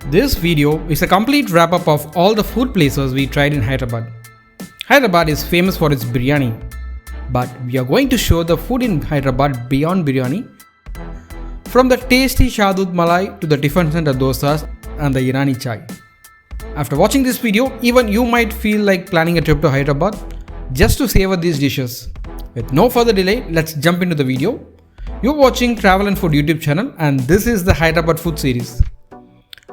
This video is a complete wrap up of all the food places we tried in Hyderabad. Hyderabad is famous for its biryani, but we are going to show the food in Hyderabad beyond biryani, from the tasty Shatoot Malai to the Tiffen Center dosas and the Irani Chai. After watching this video, even you might feel like planning a trip to Hyderabad just to savor these dishes. With no further delay, let's jump into the video. You're watching Travel and Food YouTube channel and this is the Hyderabad Food series.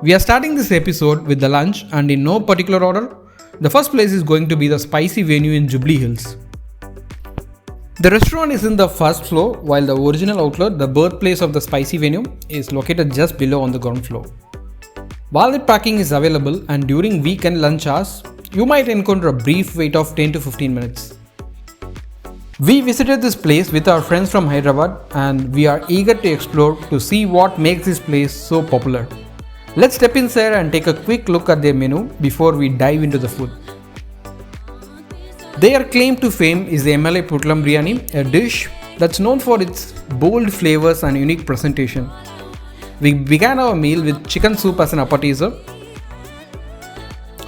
We are starting this episode with the lunch and in no particular order. The first place is going to be the Spicy Venue in Jubilee Hills. The restaurant is in the first floor while the original outlet, the birthplace of the Spicy Venue, is located just below on the ground floor. Valet parking is available and during weekend lunch hours, you might encounter a brief wait of 10 to 15 minutes. We visited this place with our friends from Hyderabad and we are eager to explore to see what makes this place so popular. Let's step inside and take a quick look at their menu before we dive into the food. Their claim to fame is the Potlam Biryani, a dish that's known for its bold flavors and unique presentation. We began our meal with chicken soup as an appetizer,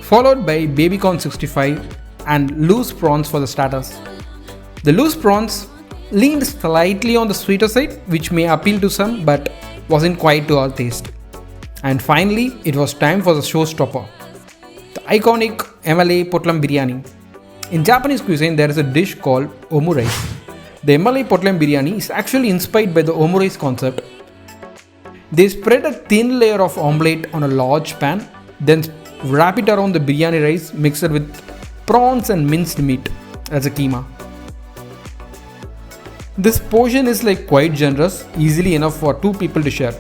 followed by baby corn 65 and loose prawns for the starters. The loose prawns leaned slightly on the sweeter side, which may appeal to some but wasn't quite to our taste. And finally, it was time for the showstopper, the iconic Potlam Biryani. In Japanese cuisine, there is a dish called omurice. The Potlam Biryani is actually inspired by the omurice concept. They spread a thin layer of omelette on a large pan, then wrap it around the biryani rice mixed with prawns and minced meat as a keema. This portion is quite generous, easily enough for 2 people to share.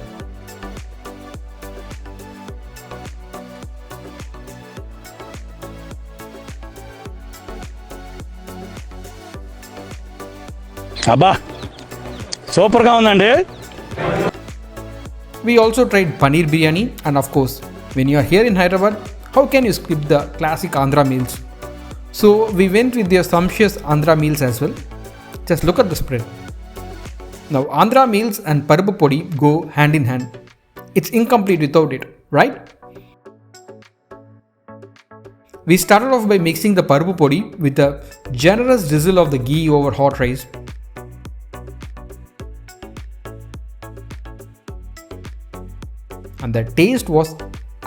అబ్బా సూపర్గా ఉందండి. We also tried paneer biryani and of course, when you are here in Hyderabad, how can you skip the classic Andhra meals? So we went with the sumptuous Andhra meals as well. Just look at the spread. Now Andhra meals and paruppu podi go hand in hand. It's incomplete without it, right? We started off by mixing the paruppu podi with a generous drizzle of the ghee over hot rice. And the taste was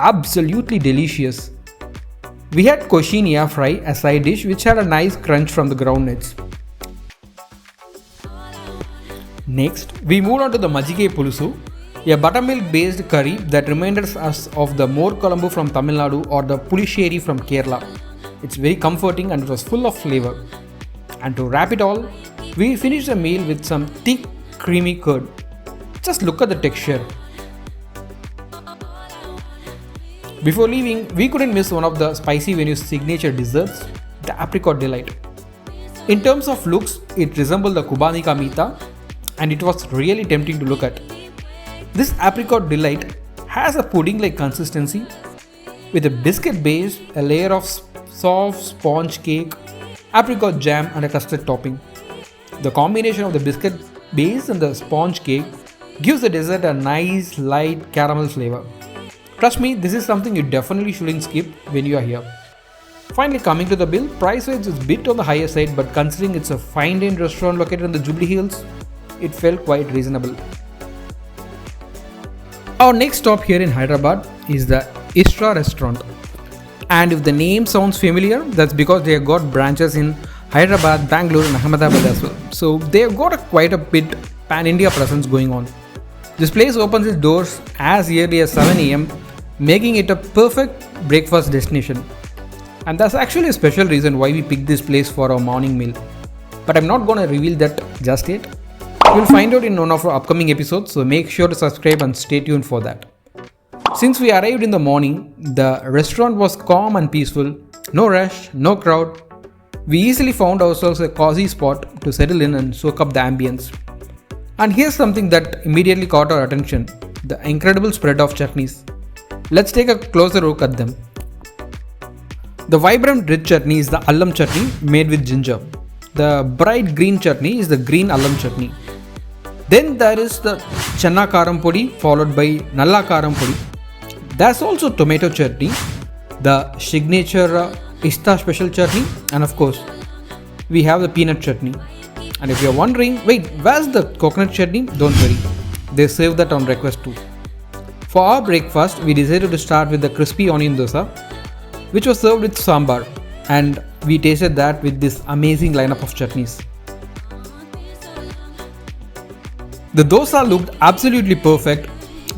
absolutely delicious. We had cochinilla fry as side dish which had a nice crunch from the groundnuts. Next, we moved on to the Majjige Pulusu, a buttermilk based curry that reminds us of the More Kolambu from Tamil Nadu or the Pulisheri from Kerala. It's very comforting and it was full of flavor. And to wrap it all, we finished the meal with some thick creamy curd. Just look at the texture. Before leaving, we couldn't miss one of the Spicy Venue's signature desserts, the Apricot Delight. In terms of looks, it resembled the Kubani Ka Meeta and it was really tempting to look at. This Apricot Delight has a pudding-like consistency with a biscuit base, a layer of soft sponge cake, apricot jam and a custard topping. The combination of the biscuit base and the sponge cake gives the dessert a nice light caramel flavor. Trust me, this is something you definitely shouldn't skip when you are here. Finally, coming to the bill, price-wise is a bit on the higher side, but considering it's a fine-dining restaurant located in the Jubilee Hills, it felt quite reasonable. Our next stop here in Hyderabad is the Ishtaa Restaurant. And if the name sounds familiar, that's because they have got branches in Hyderabad, Bangalore and Ahmedabad as well. So they have got quite a bit pan-India presence going on. This place opens its doors as early as 7 am, making it a perfect breakfast destination. And that's actually a special reason why we picked this place for our morning meal. But I'm not gonna reveal that just yet. You'll find out in one of our upcoming episodes, so make sure to subscribe and stay tuned for that. Since we arrived in the morning, the restaurant was calm and peaceful, no rush, no crowd. We easily found ourselves a cozy spot to settle in and soak up the ambience. And here's something that immediately caught our attention, the incredible spread of chutneys. Let's take a closer look at them. The vibrant red chutney is the allam chutney made with ginger. The bright green chutney is the green allam chutney. Then there is the channa karam podi followed by nalla karam podi. There's also tomato chutney, the signature Ishtaa special chutney, and of course, we have the peanut chutney. And if you're wondering, wait, where's the coconut chutney? Don't worry, they serve that on request too. For our breakfast, we decided to start with the crispy onion dosa, which was served with sambar, and we tasted that with this amazing lineup of chutneys. The dosa looked absolutely perfect,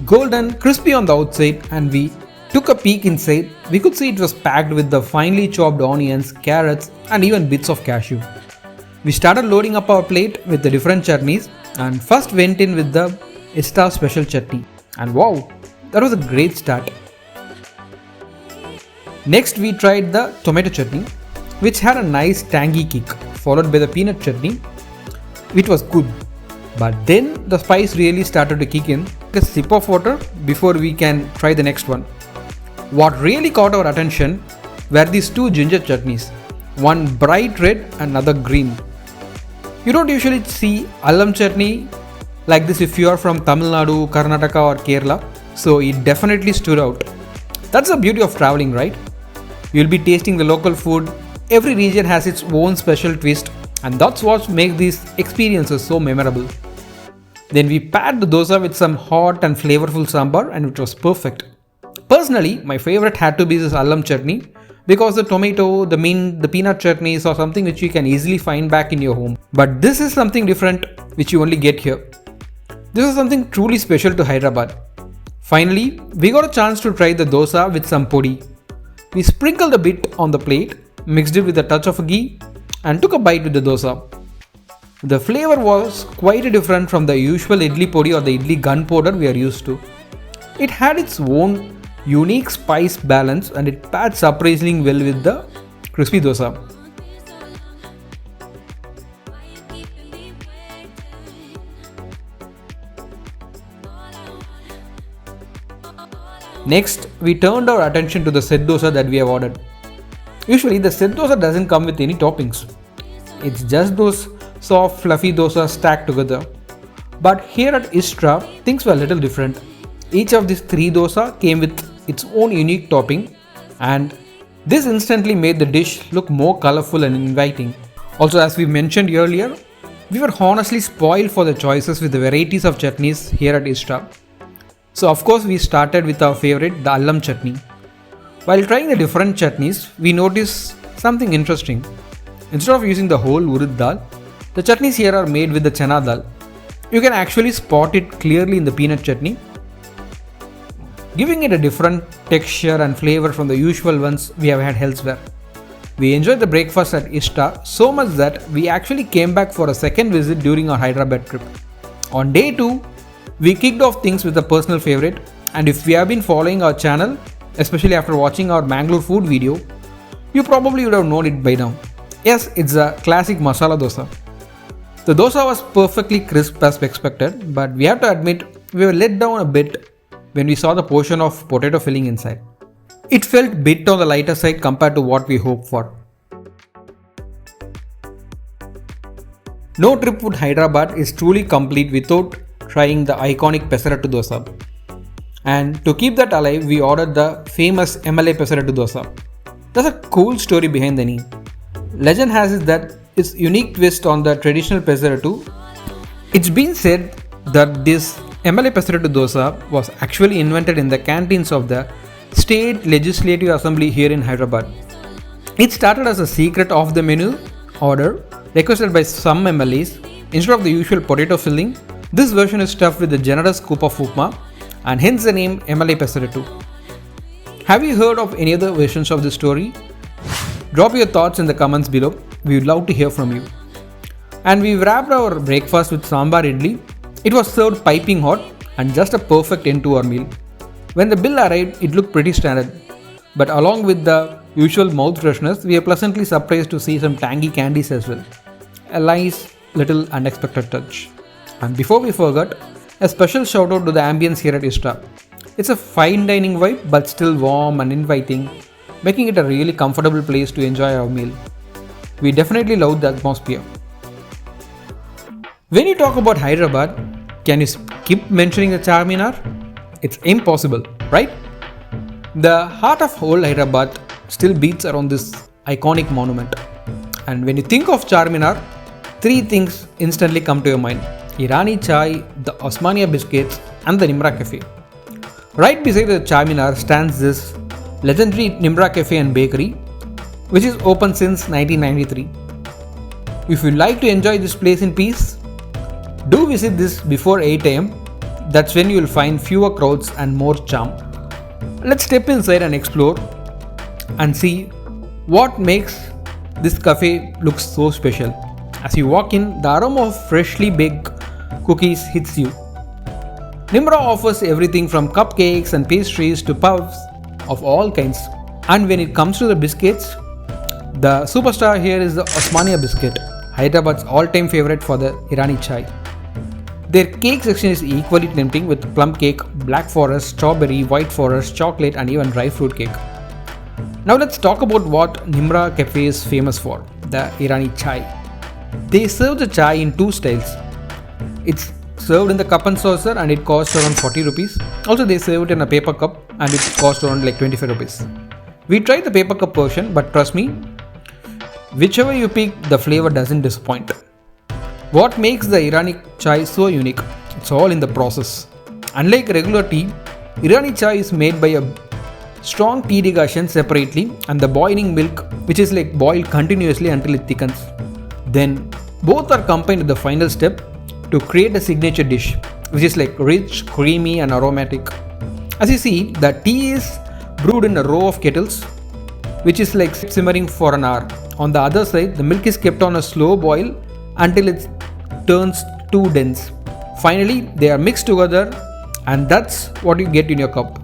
golden, crispy on the outside, and we took a peek inside. We could see it was packed with the finely chopped onions, carrots, and even bits of cashew. We started loading up our plate with the different chutneys and first went in with the Ishtaa special chutney. And wow, that was a great start. Next we tried the tomato chutney, which had a nice tangy kick, followed by the peanut chutney, which was good. But then the spice really started to kick in. Take a sip of water before we can try the next one. What really caught our attention were these two ginger chutneys, one bright red and another green. You don't usually see alum chutney like this if you are from Tamil Nadu, Karnataka or Kerala, so it definitely stood out. That's the beauty of traveling, right? You'll be tasting the local food. Every region has its own special twist, and that's what makes these experiences so memorable. Then we paired the dosa with some hot and flavorful sambar, and it was perfect. Personally, my favorite had to be this alum chutney, because the tomato, the mint, the peanut chutneys are something which you can easily find back in your home. But this is something different which you only get here. This is something truly special to Hyderabad. Finally, we got a chance to try the dosa with some podi. We sprinkled a bit on the plate, mixed it with a touch of ghee, and took a bite with the dosa. The flavor was quite different from the usual idli podi or the idli gunpowder we are used to. It had its own unique spice balance and it paired surprisingly well with the crispy dosa. Next, we turned our attention to the set dosa that we have ordered. Usually the set dosa doesn't come with any toppings. It's just those soft fluffy dosas stacked together. But here at Ishtaa, things were a little different. Each of these three dosa came with its own unique topping, and this instantly made the dish look more colorful and inviting. Also, as we mentioned earlier, we were honestly spoiled for the choices with the varieties of chutneys here at Ishtaa. So of course we started with our favorite, the alum chutney. While trying the different chutneys, we noticed something interesting. Instead of using the whole urad dal, the chutneys here are made with the chana dal. You can actually spot it clearly in the peanut chutney, giving it a different texture and flavor from the usual ones we have had elsewhere. We enjoyed the breakfast at Ishtaa so much that we actually came back for a second visit during our Hyderabad trip. On day 2, we kicked off things with a personal favorite, and if you have been following our channel, especially after watching our Mangalore food video, you probably would have known it by now. Yes, it's a classic masala dosa. The dosa was perfectly crisp as expected, but we have to admit we were let down a bit when we saw the portion of potato filling inside. It felt a bit on the lighter side compared to what we hoped for. No trip with Hyderabad is truly complete without trying the iconic pesarattu dosa. And to keep that alive, we ordered the famous MLA pesarattu dosa. There's a cool story behind the name. Legend has it that its unique twist on the traditional pesarattu. It's been said that this MLA pesarattu dosa was actually invented in the canteens of the State Legislative Assembly here in Hyderabad. It started as a secret off the menu order requested by some MLAs. Instead of the usual potato filling, this version is stuffed with a generous scoop of upma, and hence the name MLA pesarattu. Have you heard of any other versions of this story? Drop your thoughts in the comments below. We would love to hear from you. And we wrapped our breakfast with sambar idli. It was served piping hot and just a perfect end to our meal. When the bill arrived, it looked pretty standard. But along with the usual mouth freshness, we are pleasantly surprised to see some tangy candies as well. A nice little unexpected touch. And before we forget, a special shout out to the ambience here at Ishtaa. It's a fine dining vibe but still warm and inviting, making it a really comfortable place to enjoy our meal. We definitely love the atmosphere. When you talk about Hyderabad, can you skip mentioning the Charminar? It's impossible, right? The heart of old Hyderabad still beats around this iconic monument. And when you think of Charminar, three things instantly come to your mind: Irani Chai, the Osmania biscuits, and the Nimrah Cafe. Right beside the Charminar stands this legendary Nimrah Cafe and Bakery, which is open since 1993. If you like to enjoy this place in peace, do visit this before 8 am. That's when you will find fewer crowds and more charm. Let's step inside and explore and see what makes this cafe look so special. As you walk in, the aroma of freshly baked cookies hits you. Nimrah offers everything from cupcakes and pastries to puffs of all kinds. And when it comes to the biscuits, the superstar here is the Osmania biscuit, Hyderabad's all-time favorite for the Irani Chai. Their cake section is equally tempting with plum cake, black forest, strawberry, white forest, chocolate and even dry fruit cake. Now let's talk about what Nimrah Cafe is famous for, the Irani Chai. They serve the chai in two styles. It's served in the cup and saucer and it costs around 40 rupees. Also they serve it in a paper cup and it costs around like 25 rupees. We tried the paper cup version, but trust me, whichever you pick, the flavor doesn't disappoint. What makes the Irani Chai so unique? It's all in the process. Unlike regular tea, Irani Chai is made by a strong tea decoction separately and the boiling milk, which is like boiled continuously until it thickens. Then both are combined at the final step to create a signature dish, which is like rich, creamy and aromatic. As you see, the tea is brewed in a row of kettles, which is like simmering for an hour. On the other side, the milk is kept on a slow boil until it turns too dense. Finally, they are mixed together and that's what you get in your cup.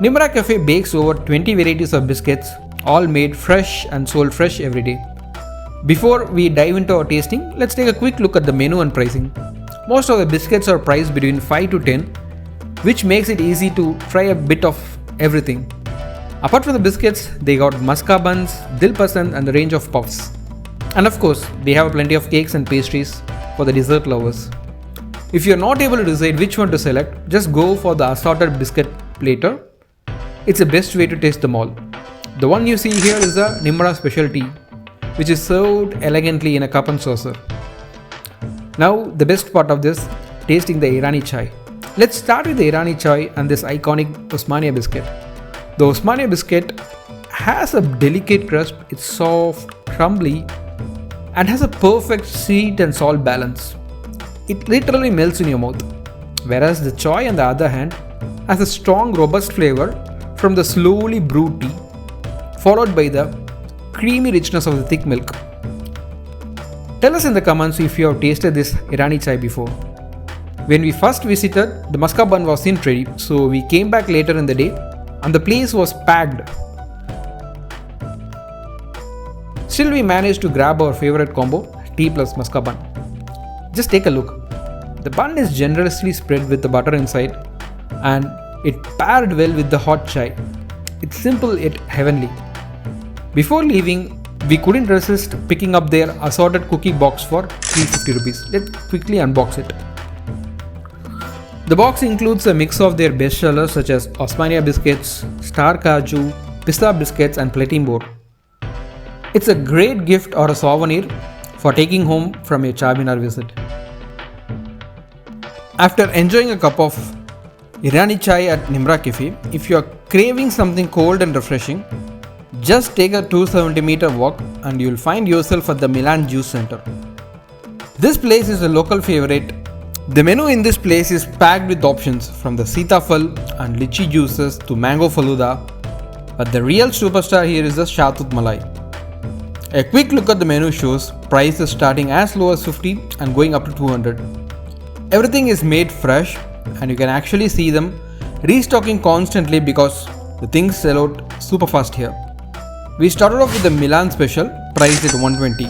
Nimrah Cafe bakes over 20 varieties of biscuits, all made fresh and sold fresh every day. Before we dive into our tasting, let's take a quick look at the menu and pricing. Most of the biscuits are priced between 5 to 10, which makes it easy to try a bit of everything. Apart from the biscuits, they got muska buns, dil pasand and a range of puffs. And of course, they have plenty of cakes and pastries for the dessert lovers. If you are not able to decide which one to select, just go for the assorted biscuit platter. It's the best way to taste them all. The one you see here is the Nimrah specialty, which is served elegantly in a cup and saucer. Now the best part of this, tasting the Irani Chai. Let's start with the Irani Chai and this iconic Osmania biscuit. The Osmania biscuit has a delicate crust, it's soft, crumbly and has a perfect sweet and salt balance. It literally melts in your mouth. Whereas the Chai on the other hand has a strong robust flavor from the slowly brewed tea, followed by the creamy richness of the thick milk. Tell us in the comments if you have tasted this Irani Chai before. When we first visited, the muska bun wasn't ready, so we came back later in the day and the place was packed. Still we managed to grab our favorite combo, tea plus muska bun. Just take a look. The bun is generously spread with the butter inside and it paired well with the hot chai. It's simple yet heavenly. Before leaving, we couldn't resist picking up their assorted cookie box for 350 rupees. Let's quickly unbox it. The box includes a mix of their best sellers such as Osmania biscuits, Star Kaju, Pista biscuits and Platin board. It's a great gift or a souvenir for taking home from your Charminar visit. After enjoying a cup of Irani Chai at Nimrah Cafe, if you are craving something cold and refreshing, just take a 270-meter walk and you will find yourself at the Milan Juice Center. This place is a local favorite. The menu in this place is packed with options from the Sitafal and Lychee juices to mango faluda, but the real superstar here is the Shatoot Malai. A quick look at the menu shows prices starting as low as 50 and going up to 200. Everything is made fresh and you can actually see them restocking constantly because the things sell out super fast here. We started off with the Milan special, priced at 120.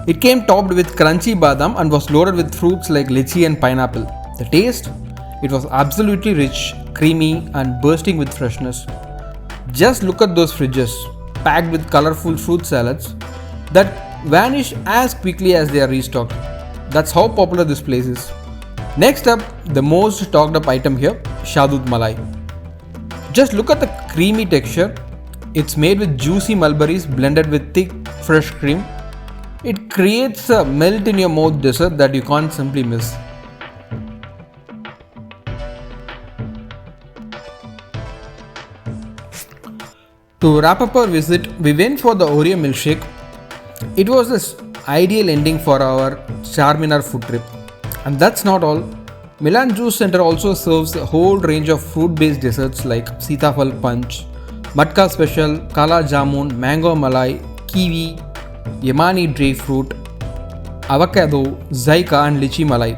It came topped with crunchy badam and was loaded with fruits like lychee and pineapple. The taste? It was absolutely rich, creamy and bursting with freshness. Just look at those fridges, packed with colorful fruit salads that vanish as quickly as they are restocked. That's how popular this place is. Next up, the most talked up item here, Shatoot Malai. Just look at the creamy texture. It's made with juicy mulberries blended with thick fresh cream. It creates a melt in your mouth dessert that you can't simply miss. To wrap up our visit, we went for the Oreo milkshake. It was the ideal ending for our Charminar Food trip. And that's not all. Milan Juice Center also serves a whole range of fruit-based desserts like Sitafal Punch, Matka Special, Kala Jamun, Mango Malai, Kiwi, Yemeni Dry Fruit, Avocado, Zaika and Lychee Malai.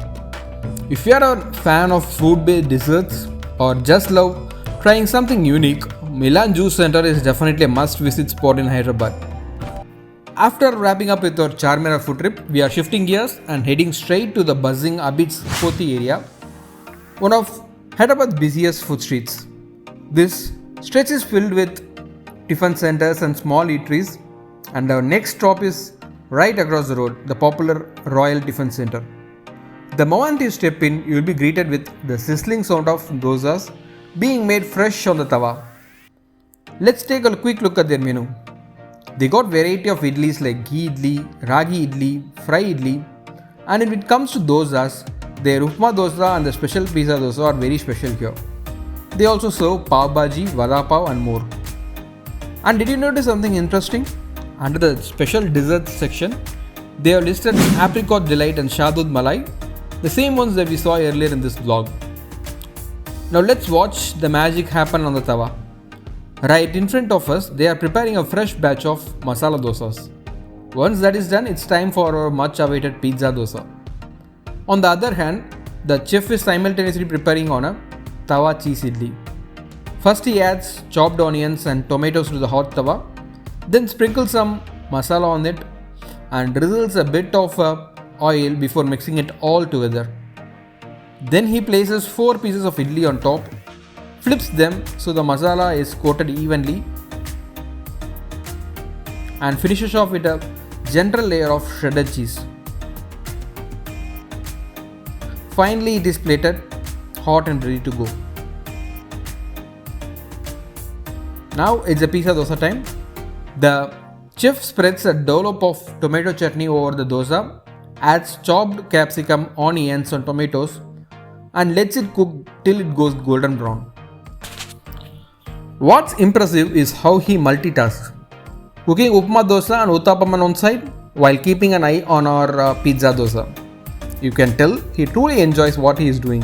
If you are a fan of fruit-based desserts or just love trying something unique, Milan Juice Center is definitely a must-visit spot in Hyderabad. After wrapping up with our Charminar food trip, we are shifting gears and heading straight to the buzzing Abid's Poti area, one of Hyderabad's busiest food streets. This stretch is filled with Tiffen Centers and small eateries, and our next stop is right across the road, the popular Royal Tiffen Center. The moment you step in, you will be greeted with the sizzling sound of dosas being made fresh on the tawa. Let's take a quick look at their menu. They got variety of idlis like ghee idli, ragi idli, fry idli, and if it comes to dosas, their upma dosa and the special pizza dosa are very special here. They also serve pav bhaji, vada pav and more. And did you notice something interesting? Under the special desserts section, they have listed apricot delight and Shatoot Malai, the same ones that we saw earlier in this vlog. Now let's watch the magic happen on the tawa. Right in front of us, they are preparing a fresh batch of masala dosas. Once that is done, it's time for our much awaited pizza dosa. On the other hand, the chef is simultaneously preparing on a tawa cheese idli. First he adds chopped onions and tomatoes to the hot tawa, then sprinkles some masala on it and drizzles a bit of oil before mixing it all together. Then he places 4 pieces of idli on top, flips them so the masala is coated evenly, and finishes off with a gentle layer of shredded cheese. Finally, it is plated, hot and ready to go. Now it's a pizza dosa time. The chef spreads a dollop of tomato chutney over the dosa, adds chopped capsicum, onions and tomatoes, and lets it cook till it goes golden brown. What's impressive is how he multitasks, cooking upma dosa and uttapam on one side while keeping an eye on our pizza dosa. You can tell he truly enjoys what he is doing.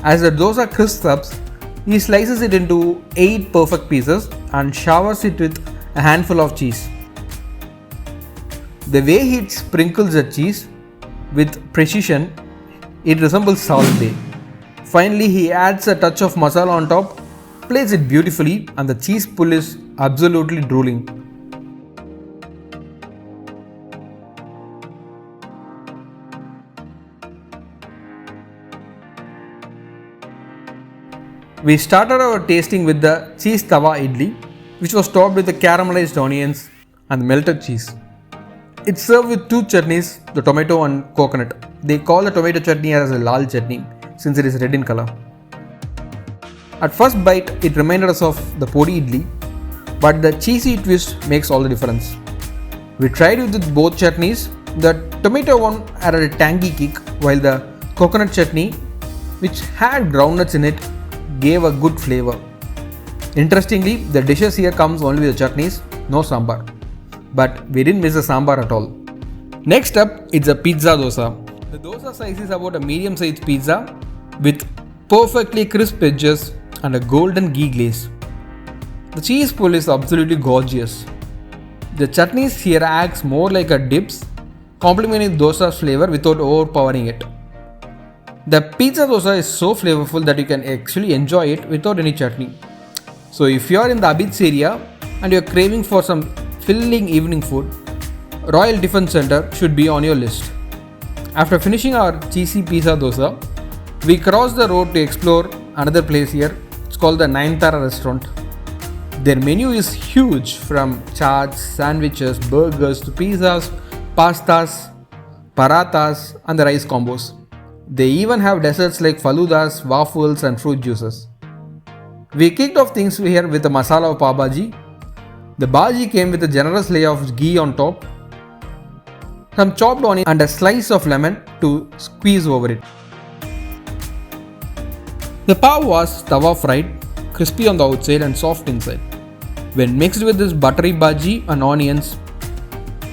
As the dosa crisps up, he slices it into 8 perfect pieces and showers it with a handful of cheese. The way he sprinkles the cheese with precision, it resembles Salt Bay. Finally, he adds a touch of masala on top, plates it beautifully, and the cheese pull is absolutely drooling. We started our tasting with the cheese tawa idli, which was topped with the caramelized onions and melted cheese. It's served with 2 chutneys, the tomato and coconut. They call the tomato chutney as a lal chutney since it is red in color. At first bite, it reminded us of the podi idli, but the cheesy twist makes all the difference. We tried it with both chutneys. The tomato one added a tangy kick, while the coconut chutney, which had groundnuts in it, gave a good flavor. Interestingly, the dishes here comes only with the chutneys, no sambar. But we didn't miss the sambar at all. Next up, it's a pizza dosa. The dosa size is about a medium-sized pizza with perfectly crisp edges and a golden ghee glaze. The cheese pull is absolutely gorgeous. The chutneys here acts more like a dips, complementing dosa's flavor without overpowering it. The pizza dosa is so flavorful that you can actually enjoy it without any chutney. So if you are in the Abid's area and you are craving for some filling evening food, Royal Tiffen Center should be on your list. After finishing our cheesy pizza dosa, we crossed the road to explore another place here. It's called the Shatoot Restaurant. Their menu is huge, from chaats, sandwiches, burgers to pizzas, pastas, parathas and the rice combos. They even have desserts like faludas, waffles and fruit juices. We kicked off things here with a masala of pav bhaji. The bhaji came with a generous layer of ghee on top, some chopped onion and a slice of lemon to squeeze over it. The pav was tawa fried, crispy on the outside and soft inside. When mixed with this buttery bhaji and onions,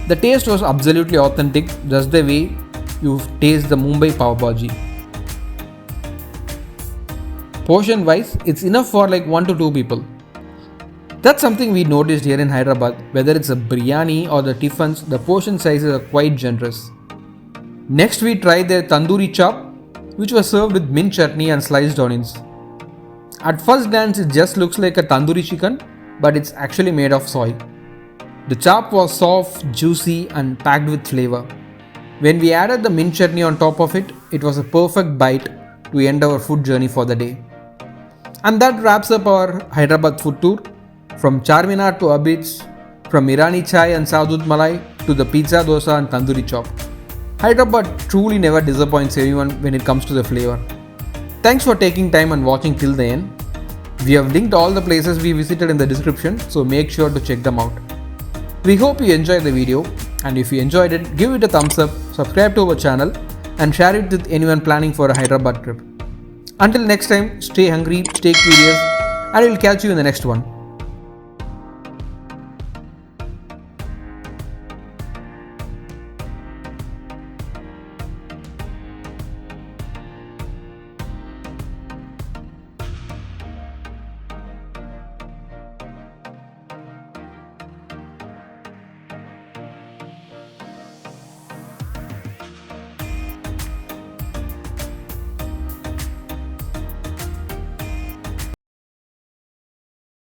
the taste was absolutely authentic, just the way you taste the Mumbai pav bhaji. Portion wise, it's enough for like 1 to 2 people. That's something we noticed here in Hyderabad. Whether it's a biryani or the tiffins, the portion sizes are quite generous. Next we tried their Tandoori Chaap, which was served with mint chutney and sliced onions. At first glance it just looks like a tandoori chicken, but it's actually made of soy. The chaap was soft, juicy and packed with flavor. When we added the mint chutney on top of it, it was a perfect bite to end our food journey for the day. And that wraps up our Hyderabad food tour. From Charminar to Abid's, from Irani Chai and Shatoot Malai to the pizza, dosa and tandoori chop. Hyderabad truly never disappoints anyone when it comes to the flavor. Thanks for taking time and watching till the end. We have linked all the places we visited in the description, so make sure to check them out. We hope you enjoyed the video, and if you enjoyed it, give it a thumbs up, subscribe to our channel and share it with anyone planning for a Hyderabad trip. Until next time, stay hungry, stay curious, and we'll catch you in the next one.